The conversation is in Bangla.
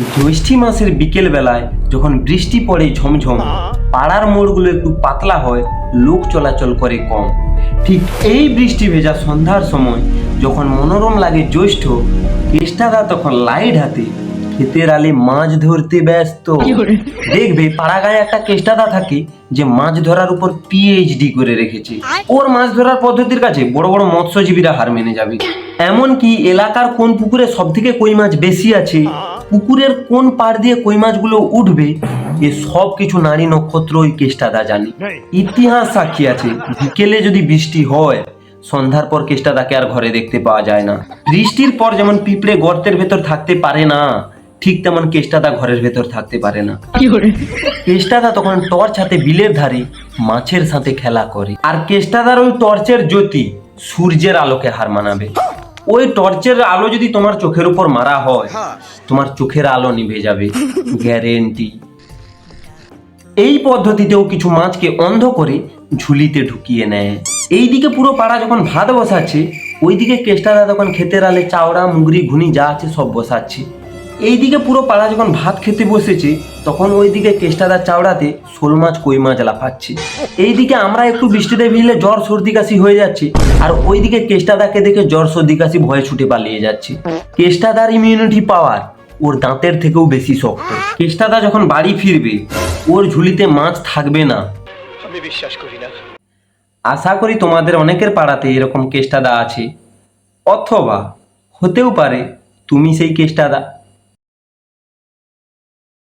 জ্যৈষ্ঠী মাসের বিকেল বেলায় যখন বৃষ্টি পড়ে ঝমঝম, পাড়ার মোড়গুলো একটু পাতলা হয়, লোক চলাচল করে কম। ঠিক এই বৃষ্টি ভেজা সন্ধ্যার সময় যখন মনোরম লাগে জ্যৈষ্ঠ, কেষ্টাদা তখন লাইট হাতে ক্ষেতের আলে মাছ ধরতে ব্যস্ত। দেখবে পাড়া গায়ে একটা কেষ্টাদা থাকে যে মাছ ধরার উপর পিএইচডি করে রেখেছে। ওর মাছ ধরার পদ্ধতির কাছে বড় বড় মৎস্যজীবীরা হার মেনে যাবে। এমনকি এলাকার কোন পুকুরে সব থেকে কই মাছ বেশি আছে, পুকুরের কোন পাড় দিয়ে কই মাছগুলো উঠবে, এ সব কিছু নারী নক্ষত্র ওই কেষ্টাদা জানে। ইতিহাস সাক্ষী আছে, বিকেলে যদি বৃষ্টি হয়, সন্ধ্যার পর কেষ্টাদাকে আর ঘরে দেখতে পাওয়া যায় না। বৃষ্টির পর যেমন পিঁপড়ে গর্তের ভেতর থাকতে পারে না, ঠিক তেমন কেষ্টাদা ঘরের ভেতর থাকতে পারে না। কেষ্টাদা তখন টর্চ হাতে বিলের ধারে মাছের সাথে খেলা করে, আর কেষ্টাদার ওই টর্চের জ্যোতি সূর্যের আলোকে হার মানাবে। ওই টর্চের আলো যদি তোমার চোখের উপর মারা হয়, তোমার চোখের আলো নিভে যাবে, গ্যারেন্টি। এই পদ্ধতিতেও কিছু মাছকে অন্ধ করে ঝুলিতে ঢুকিয়ে নেয়। এইদিকে পুরো পাড়া যখন ভাত বসাচ্ছে, ওইদিকে কেষ্টাদা তখন ক্ষেতের আলে চাওড়া মুগরি ঘুনি যা আছে সব বসাচ্ছে। এইদিকে পুরো পাড়া যখন ভাত খেতে বসেছে, তখন ওইদিকে কেষ্টাদা চাওড়াতে শোল মাছ কই মাছ লাফাচ্ছে। এইদিকে আমরা একটু বৃষ্টিতে ভিজলে জ্বর সর্দি কাশি হয়ে যাচ্ছে, আর ওইদিকে কেষ্টাদাকে দেখে জ্বর সর্দি কাশি ভয়ে ছুটে পালিয়ে যাচ্ছে। কেষ্টাদার ইমিউনিটি পাওয়ার ওর দাঁতের থেকেও বেশি শক্ত। কেষ্টাদা যখন বাড়ি ফিরবে, ওর ঝুলিতে মাছ থাকবে না। আমি বিশ্বাস করি না। আশা করি তোমাদের অনেকের পাড়াতে এরকম কেষ্টাদা আছে, অথবা হতেও পারে তুমি সেই কেষ্টাদা।